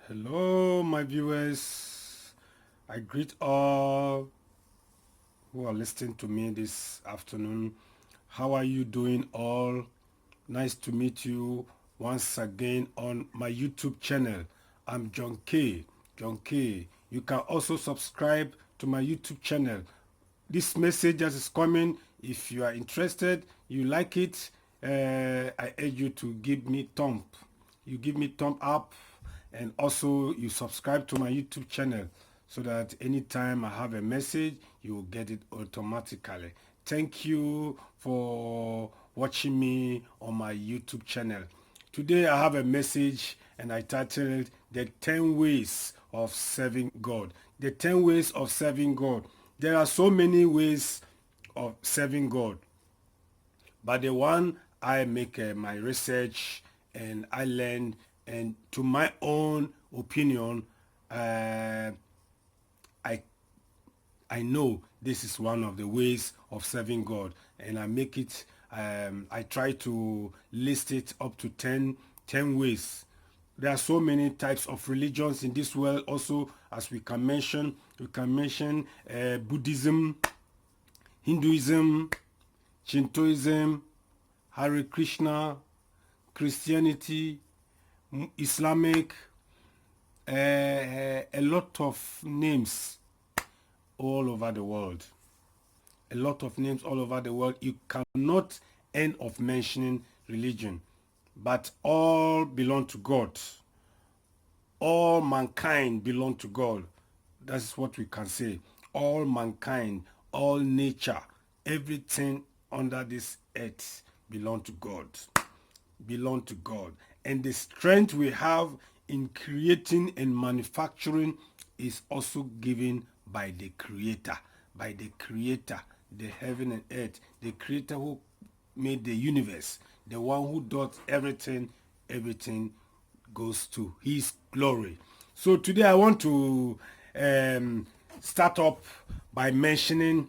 Hello, my viewers. I greet all who are listening to me this afternoon. How are you doing all? Nice to meet you once again on my YouTube channel. I'm John K. John K. You can also subscribe to my YouTube channel. This message that is coming, if you are interested, you like it, I urge you to give me thumb. You give me thumb up, and also you subscribe to my YouTube channel so that anytime I have a message, you will get it automatically. Thank you for watching me on my YouTube channel. Today I have a message and I titled The 10 Ways of Serving God. The 10 Ways of Serving God. There are so many ways of serving God, but the one I make my research and I learned, and to my own opinion, uh, I I know this is one of the ways of serving God, and I make it. I try to list it up to 10 ways. There are so many types of religions in this world. Also, as we can mention Buddhism, Hinduism, Shintoism, Hare Krishna, Christianity, Islamic, a lot of names all over the world. A lot of names all over the world. You cannot end of mentioning religion, but all belong to God. All mankind belong to God. That's what we can say. All mankind, all nature, everything under this earth belong to God. Belong to God. And the strength we have in creating and manufacturing is also given by the Creator. By the Creator, the heaven and earth, the Creator who made the universe, the one who does everything. Everything goes to His glory. So today I want to start up by mentioning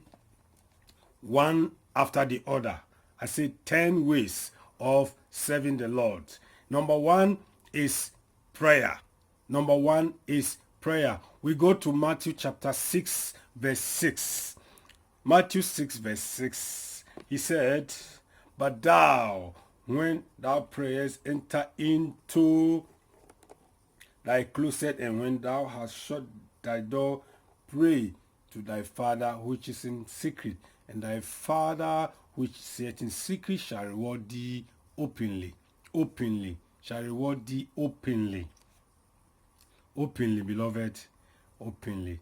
one after the other. I say 10 ways of serving the Lord. Number one is prayer. Number one is prayer. We go to Matthew chapter 6, verse 6. Matthew 6, verse 6. He said, "But thou, when thou prayest, enter into thy closet, and when thou hast shut thy door, pray to thy Father which is in secret, and thy Father which sitteth in secret shall reward thee openly." Openly. Shall reward thee openly. Openly, beloved. Openly.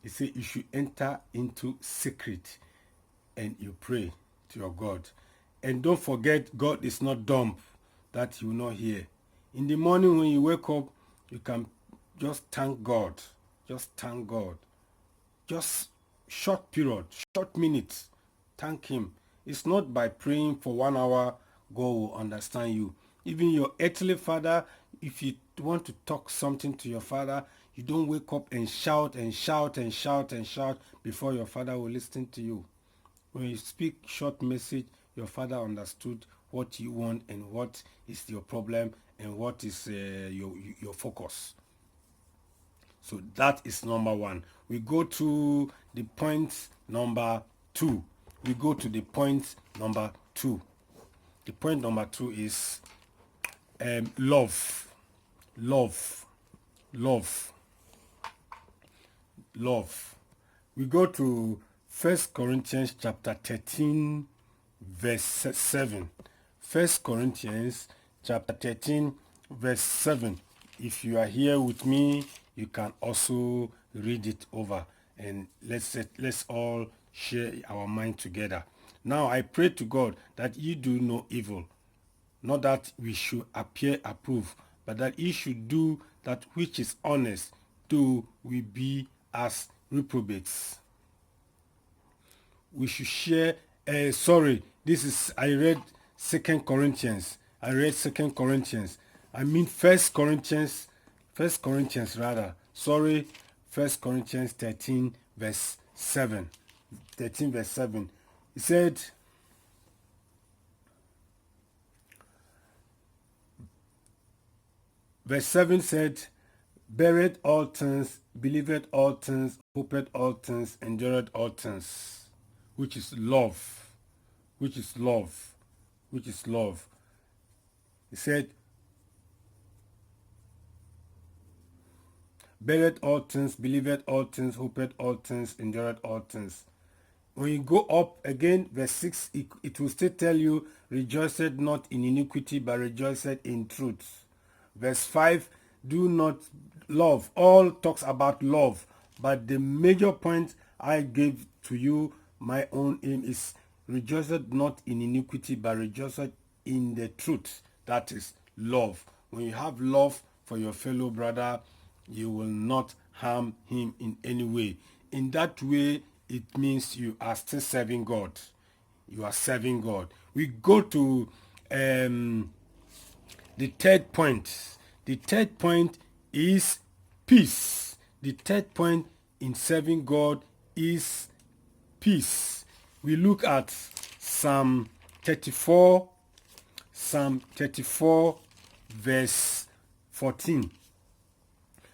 He said you should enter into secret and you pray to your God. And don't forget, God is not dumb that He will not hear. In the morning when you wake up, you can just thank God. Just thank God. Just short period, short minutes. Thank Him. It's not by praying for 1 hour God will understand you. Even your earthly father, if you want to talk something to your father, you don't wake up and shout and shout and shout and shout before your father will listen to you. When you speak short message, your father understood what you want and what is your problem and what is your focus. So that is number one. We go to the point number two. We go to the point number two. The point number two is love. Love. Love. Love. We go to 1 Corinthians chapter 13, verse 7. 1 Corinthians chapter 13, verse 7. If you are here with me, you can also read it over, and let's all share our mind together. Now I pray to God that ye do no evil, not that we should appear approved, but that ye should do that which is honest, though we be as reprobates. We should share. This is, I read Second Corinthians. I read Second Corinthians. I mean First Corinthians rather. Sorry, First Corinthians 13 verse 7. 13 verse 7. He said, verse 7 said, beareth all things, believeth all things, hopeth all things, endureth all things, which is love, which is love, which is love. He said, beareth all things, believeth all things, hopeth all things, endureth all things. When you go up again, verse 6, it will still tell you, rejoiceth not in iniquity, but rejoiceth in truth. Verse 5, do not love. All talks about love, but the major point I gave to you, my own aim is rejoiceth not in iniquity, but rejoiceth in the truth. That is love. When you have love for your fellow brother, you will not harm him in any way. In that way, it means you are still serving God. You are serving God. We go to the third point. The third point is peace. The third point in serving God is peace. We look at Psalm 34, Psalm 34, verse 14.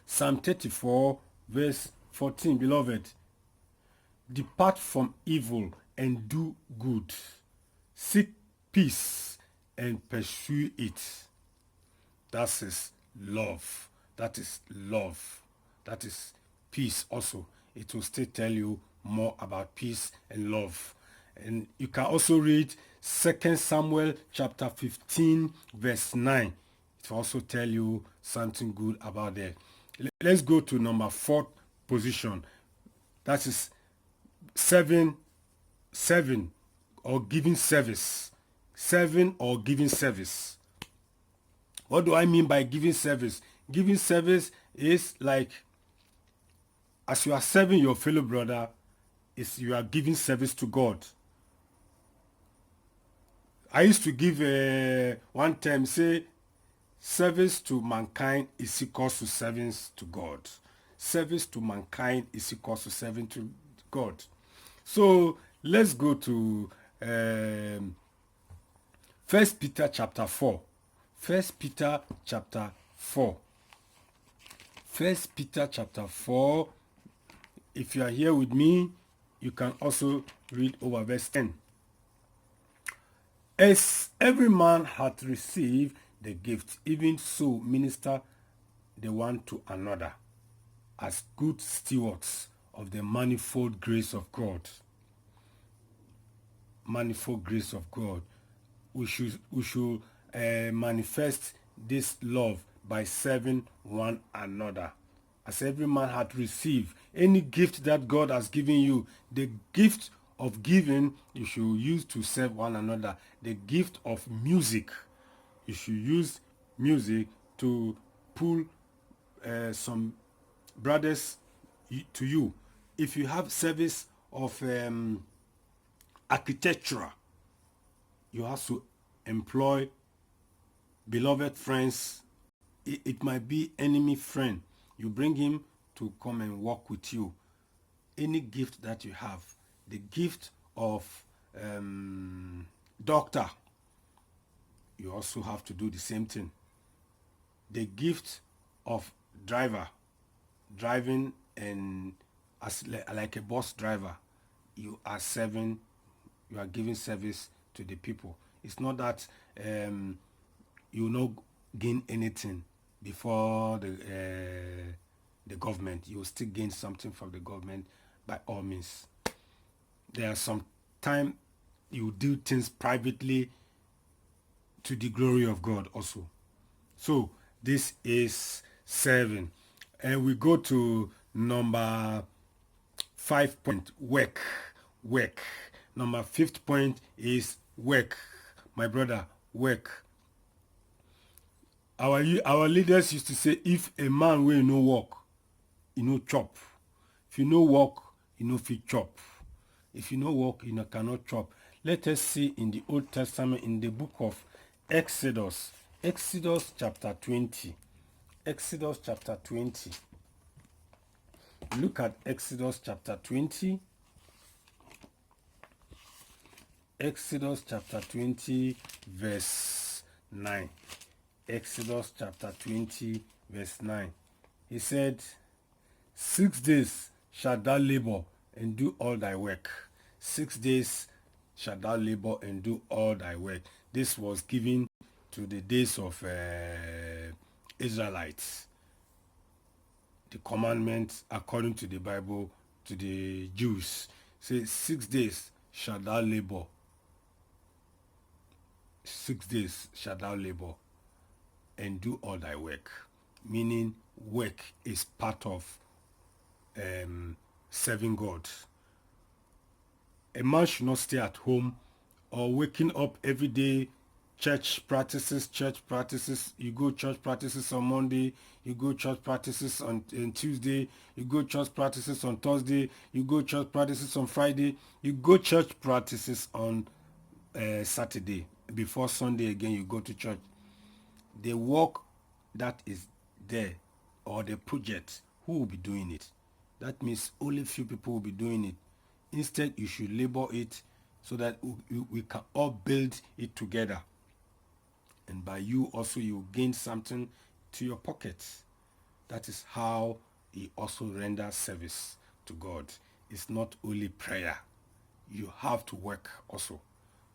Psalm 34, verse 14, beloved. Depart from evil and do good. Seek peace and pursue it. That is love. That is love. That is peace also. It will still tell you more about peace and love. And you can also read 2 Samuel chapter 15 verse 9. It will also tell you something good about that. Let's go to number 4 position. That is serving or giving service. Serving or giving service. What do I mean by giving service? Giving service is like, as you are serving your fellow brother, is you are giving service to God. I used to give one time, say, service to mankind is equal to service to God. Service to mankind is equal to serving to God. So let's go to 1 Peter chapter 4. 1 Peter chapter 4. 1 Peter chapter 4. If you are here with me, you can also read over verse 10. As every man hath received the gift, even so minister the one to another, as good stewards of the manifold grace of God. Manifold grace of God. We should manifest this love by serving one another. As every man hath received any gift that God has given you, the gift of giving you should use to serve one another. The gift of music, you should use music to pull some brothers to you. If you have service of architecture, you have to employ beloved friends. It might be enemy friend. You bring him to come and work with you. Any gift that you have, the gift of doctor, you also have to do the same thing. The gift of driver, driving and as like a bus driver, you are serving, you are giving service to the people. It's not that you will not gain anything before the government. You will still gain something from the government by all means. There are some time you do things privately to the glory of God also. So this is serving. And we go to number 5 point, work. Work. Number 5th point is work. My brother, work. Our leaders used to say, if a man will no work, you no chop. If you no work, you no fit chop. If you no work, you cannot chop. Let us see in the Old Testament, in the book of Exodus. Exodus chapter 20. Exodus chapter 20. Look at Exodus chapter 20. Exodus chapter 20 verse 9. Exodus chapter 20 verse 9. He said, 6 days shalt thou labor and do all thy work. 6 days shalt thou labor and do all thy work. This was given to the days of Israelites. The commandment according to the Bible to the Jews. Say 6 days shalt thou labor. 6 days shalt thou labor and do all thy work. Meaning work is part of serving God. A man should not stay at home or waking up every day. Church practices. You go church practices on Monday. You go church practices on Tuesday. You go church practices on Thursday. You go church practices on Friday. You go church practices on Saturday. Before Sunday again, you go to church. The work that is there, or the project, who will be doing it? That means only few people will be doing it. Instead, you should labor it so that we can all build it together. And by you also, you gain something to your pockets. That is how he also renders service to God. It's not only prayer. You have to work also.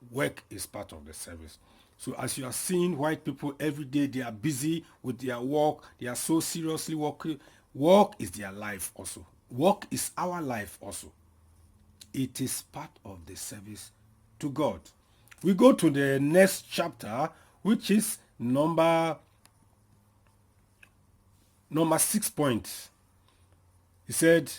Work is part of the service. So as you are seeing white people every day, they are busy with their work. They are so seriously working. Work is their life also. Work is our life also. It is part of the service to God. We go to the next chapter, which is number 6 point. He said,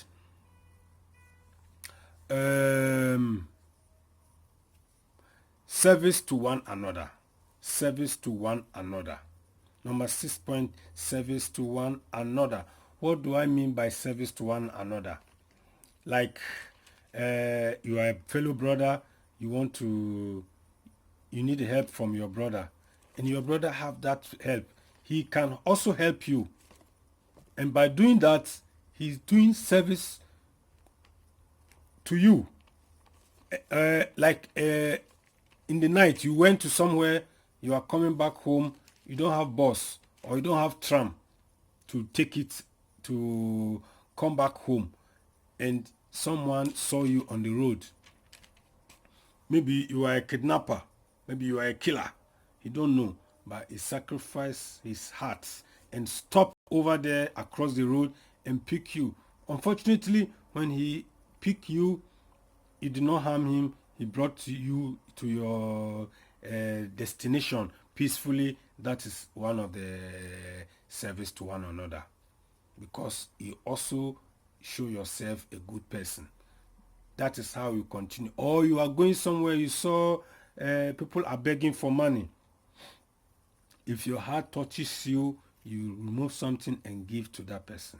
service to one another. Service to one another. Number 6 point, service to one another. What do I mean by service to one another? Like you are a fellow brother, you need help from your brother, and your brother have that help. He can also help you. And by doing that, he's doing service to you. In the night, you went to somewhere, you are coming back home, you don't have bus or you don't have tram to take it to come back home, and someone saw you on the road. Maybe you are a kidnapper, maybe you are a killer, he don't know, but he sacrificed his heart and stop over there across the road and pick you. Unfortunately, when he picked you, you did not harm him. He brought you to your destination peacefully. That is one of the service to one another, because you also show yourself a good person. That is how you continue. Or you are going somewhere, you saw people are begging for money. If your heart touches you, you remove something and give to that person.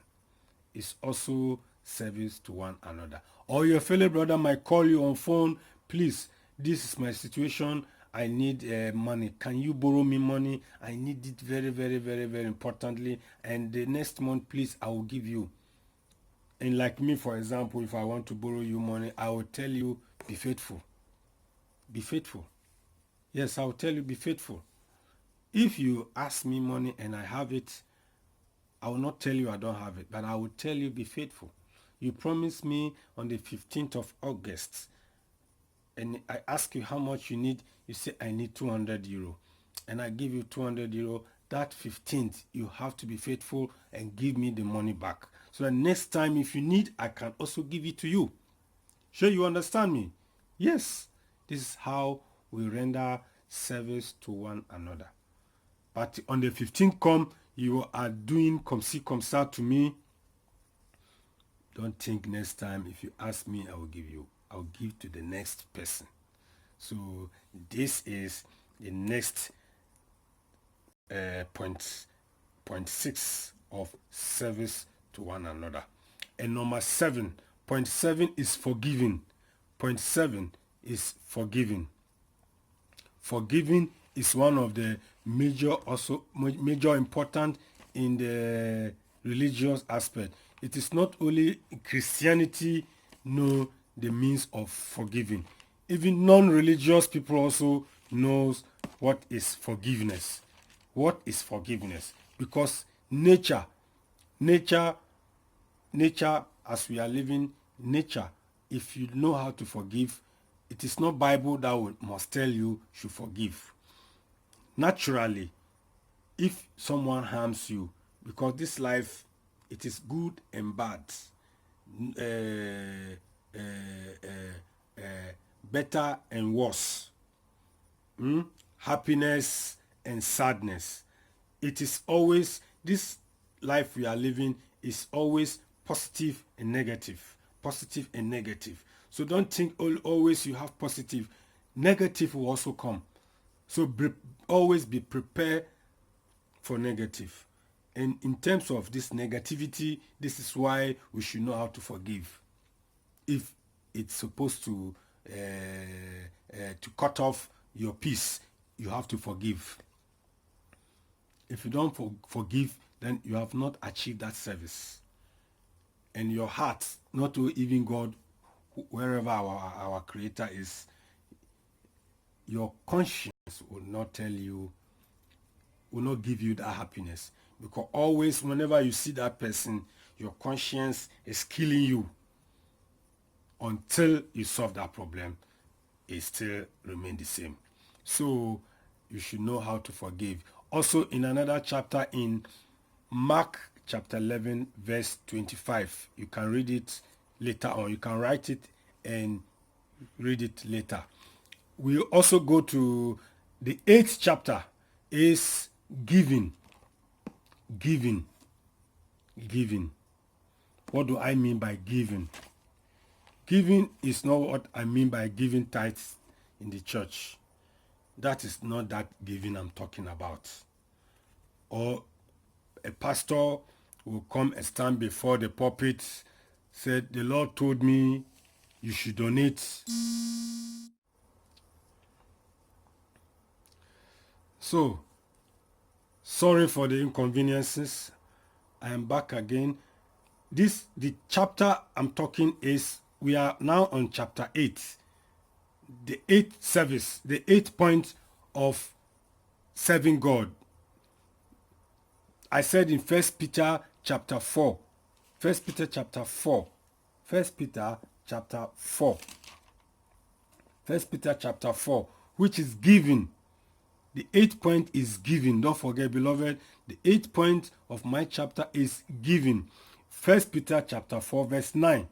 It's also service to one another. Or your fellow brother might call you on phone, please, this is my situation, I need money, can you borrow me money? I need it very, very, very, very importantly, and the next month, please, I will give you. And like me, for example, if I want to borrow you money, I will tell you, be faithful. Be faithful. Yes, I will tell you, be faithful. If you ask me money and I have it, I will not tell you I don't have it, but I will tell you, be faithful. You promised me on the 15th of August, and I ask you how much you need. You say, I need 200 euro, and I give you 200 euro. That 15th, you have to be faithful and give me the money back. So that next time, if you need, I can also give it to you. Sure, you understand me? Yes, this is how we render service to one another. But on the 15th come, you are doing comme ci, comme ça to me. Don't think next time, if you ask me, I will give you. I'll give to the next person. So this is the next point 6 of service to one another. And number 7, point 7 is forgiving. Point 7 is forgiving. Forgiving is one of the major important in the religious aspect. It is not only Christianity know the means of forgiving. Even non-religious people also knows what is forgiveness. What is forgiveness? Because nature Nature, as we are living, nature, if you know how to forgive, it is not Bible that must tell you should forgive. Naturally, if someone harms you, because this life, it is good and bad, uh, better and worse, happiness and sadness. It is always, this life we are living is always positive and negative, positive and negative. So don't think always you have positive, negative will also come. So always be prepared for negative. And in terms of this negativity, this is why we should know how to forgive. If it's supposed to cut off your peace, you have to forgive. If you don't forgive, then you have not achieved that service. And your heart, not to even God, wherever our Creator is, your conscience will not tell you, will not give you that happiness. Because always, whenever you see that person, your conscience is killing you. Until you solve that problem, it still remains the same. So you should know how to forgive. Also, in another chapter, in Mark chapter 11 verse 25, you can read it later, or you can write it and read it later. We also go to the 8th chapter, is giving. Giving. What do I mean by giving? Giving is not what I mean by giving tithes in the church. That is not that giving I'm talking about. Or a pastor will come and stand before the pulpit, said, the Lord told me you should donate. So, sorry for the inconveniences. I am back again. The chapter I'm talking is, we are now on chapter 8. The 8th service, the 8th point of serving God. I said in 1 Peter chapter 4. 1 Peter chapter 4. 1 Peter chapter 4. 1 Peter chapter 4, which is giving. The 8th point is giving. Don't forget, beloved, the 8th point of my chapter is giving. 1 Peter chapter 4 verse 9.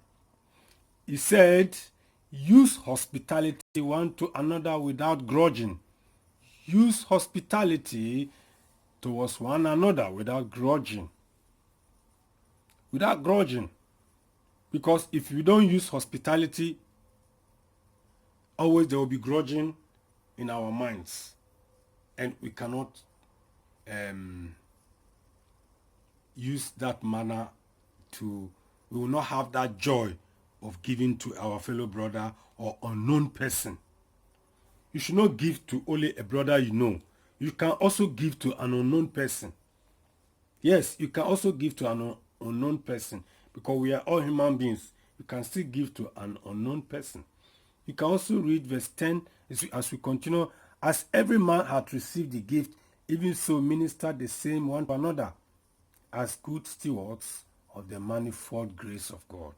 He said, use hospitality one to another without grudging. Use hospitality towards one another without grudging. Without grudging. Because if you don't use hospitality, always there will be grudging in our minds. And we cannot use that manner to, we will not have that joy of giving to our fellow brother or unknown person. You should not give to only a brother you know. You can also give to an unknown person. Yes, you can also give to an unknown person, because we are all human beings. You can still give to an unknown person. You can also read verse 10 as we continue. As every man hath received the gift, even so minister the same one to another, as good stewards of the manifold grace of God.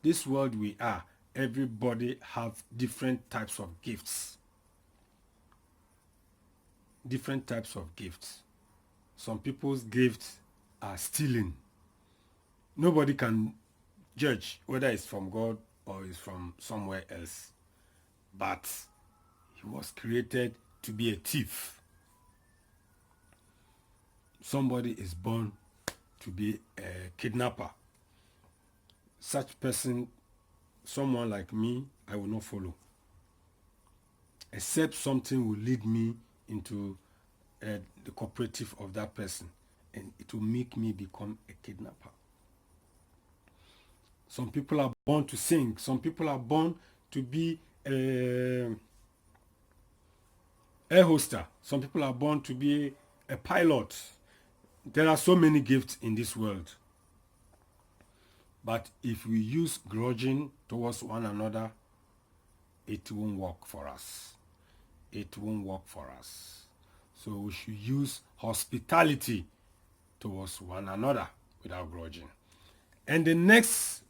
This world we are, everybody have different types of gifts. Different types of gifts. Some people's gifts are stealing. Nobody can judge whether it's from God or it's from somewhere else. But he was created to be a thief. Somebody is born to be a kidnapper. Such person, someone like me, I will not follow. Except something will lead me into the cooperative of that person, and it will make me become a kidnapper. Some people are born to sing. Some people are born to be a air hoster. Some people are born to be a pilot. There are so many gifts in this world. But if we use grudging towards one another, it won't work for us. It won't work for us. So we should use hospitality towards one another without grudging. And the next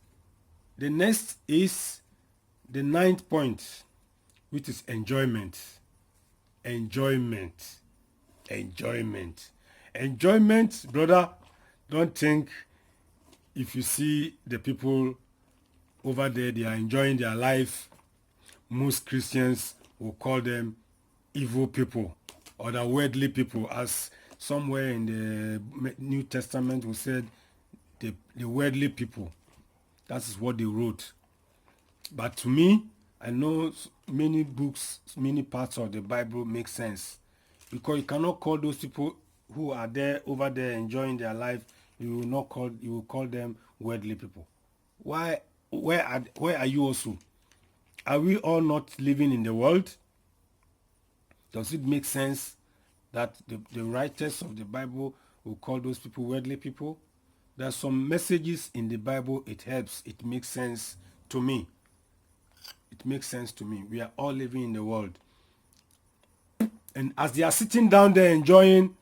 is the ninth point, which is enjoyment. Enjoyment. Enjoyment. Enjoyment, brother. Don't think if you see the people over there, they are enjoying their life. Most Christians will call them evil people or the worldly people, as somewhere in the New Testament we said the worldly people. That is what they wrote. But to me, I know many books, many parts of the Bible make sense, because you cannot call those people who are there over there enjoying their life, you will call them worldly people. Why? Where are you also? Are we all not living in the world? Does it make sense that the writers of the Bible will call those people worldly people? There are some messages in the Bible, it helps, it makes sense to me. It makes sense to me. We are all living in the world. And as they are sitting down there enjoying,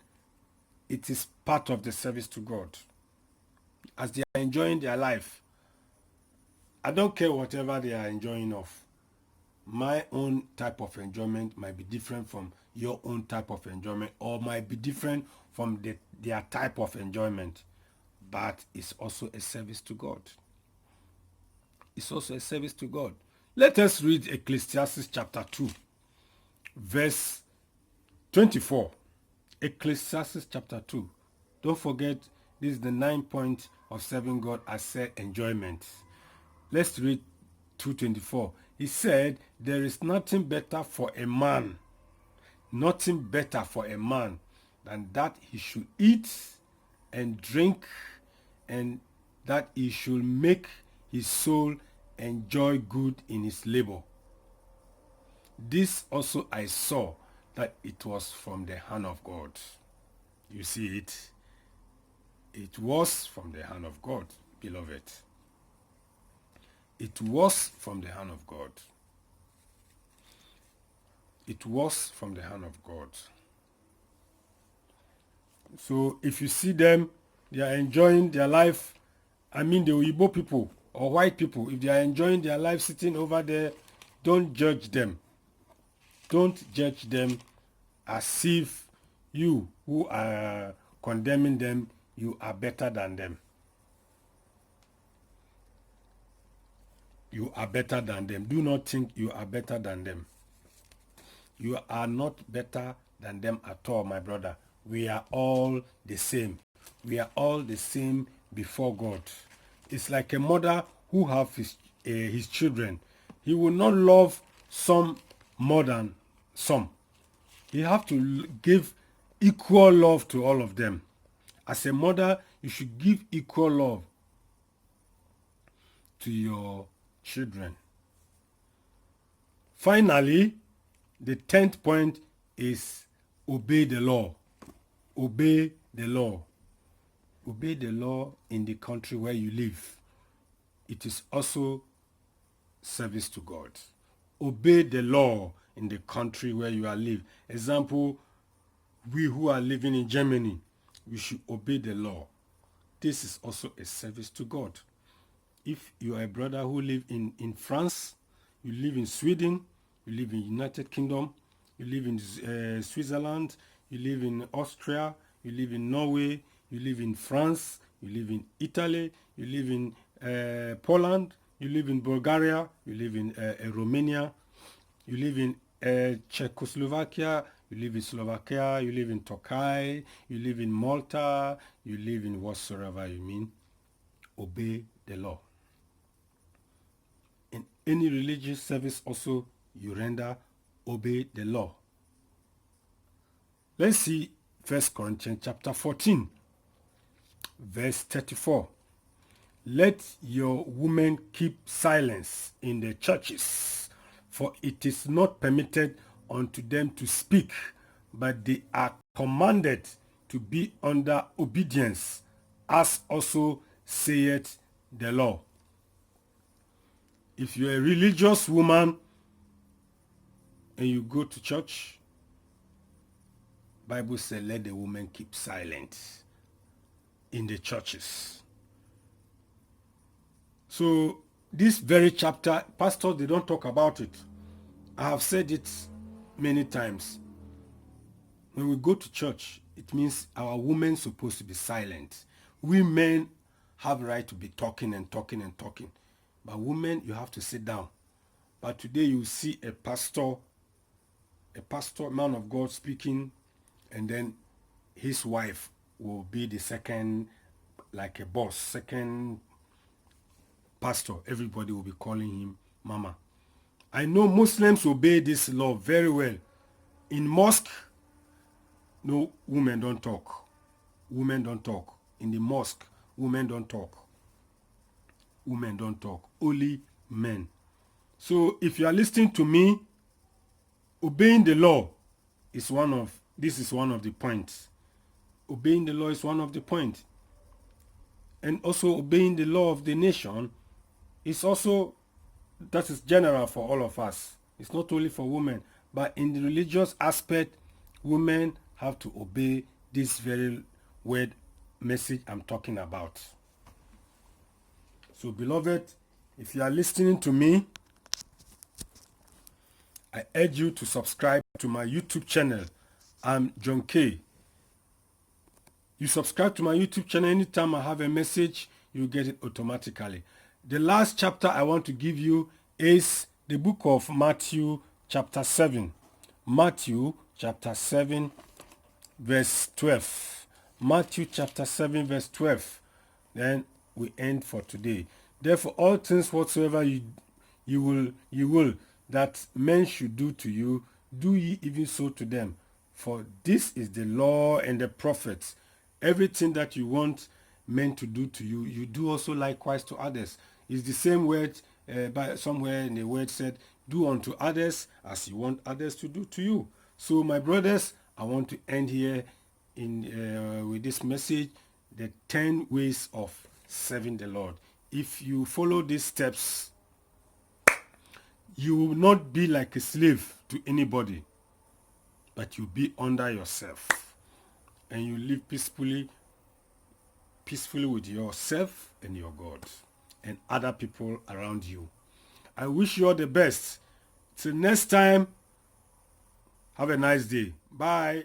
it is part of the service to God. As they are enjoying their life, I don't care whatever they are enjoying of. My own type of enjoyment might be different from your own type of enjoyment, or might be different from their type of enjoyment. But it's also a service to God. It's also a service to God. Let us read Ecclesiastes chapter 2, verse 24. Ecclesiastes chapter 2. Don't forget, this is the 9th point of serving God. I said enjoyment. Let's read 2:24. He said, there is nothing better for a man, nothing better for a man than that he should eat and drink, and that he should make his soul enjoy good in his labor. This also I saw, that it was from the hand of God. You see it? It was from the hand of God, beloved. It was from the hand of God. It was from the hand of God. So if you see them, they are enjoying their life. I mean the Igbo people or white people, if they are enjoying their life sitting over there, don't judge them. Don't judge them as if you who are condemning them, you are better than them. You are better than them. Do not think you are better than them. You are not better than them at all, my brother. We are all the same. We are all the same before God. It's like a mother who have his children. He will not love some more than some. You have to give equal love to all of them. As a mother, you should give equal love to your children. Finally, the 10th point is obey the law. Obey the law. Obey the law in the country where you live. It is also service to God. Obey the law in the country where you are live. Example, we who are living in Germany, we should obey the law. This is also a service to God. If you are a brother who live in France, you live in Sweden, you live in United Kingdom, you live in Switzerland, you live in Austria, you live in Norway, you live in France, you live in Italy, you live in Poland, you live in Bulgaria, you live in Romania, you live in Czechoslovakia, you live in Slovakia, you live in Turkey, you live in Malta, you live in whatsoever you mean. Obey the law. In any religious service also you render, obey the law. Let's see 1 Corinthians chapter 14, verse 34. Let your women keep silence in the churches, for it is not permitted unto them to speak, but they are commanded to be under obedience, as also saith the law. If you're a religious woman and you go to church, Bible says let the woman keep silent. in the churches. So this very chapter, pastors, they don't talk about it. I have said it many times. When we go to church, it means our women supposed to be silent. We men have the right to be talking and talking and talking. But women, you have to sit down. But today you see a pastor, man of God speaking, and then his wife will be the second, like a boss, second pastor. Everybody will be calling him mama. I know Muslims obey this law very well. In mosque, no, women don't talk. Women don't talk. In the mosque, women don't talk. Women don't talk. Only men. So if you are listening to me, obeying the law is one of the points. Obeying the law is one of the points. And also obeying the law of the nation is also, that is general for all of us. It's not only for women, but in the religious aspect, women have to obey this very word message I'm talking about. So beloved, if you are listening to me, I urge you to subscribe to my YouTube channel. I'm John K. You subscribe to my YouTube channel, anytime I have a message, you get it automatically. The last chapter I want to give you is the book of Matthew chapter 7. Matthew chapter 7 verse 12. Matthew chapter 7 verse 12. Then we end for today. Therefore all things whatsoever you will that men should do to you, do ye even so to them. For this is the law and the prophets. Everything that you want men to do to you, you do also likewise to others. It's the same word, by somewhere in the word said, do unto others as you want others to do to you. So my brothers, I want to end here with this message, the 10 ways of serving the Lord. If you follow these steps, you will not be like a slave to anybody, but you'll be under yourself, and you live peacefully with yourself and your God and other people around you. I wish you all the best. Till next time, have a nice day. Bye.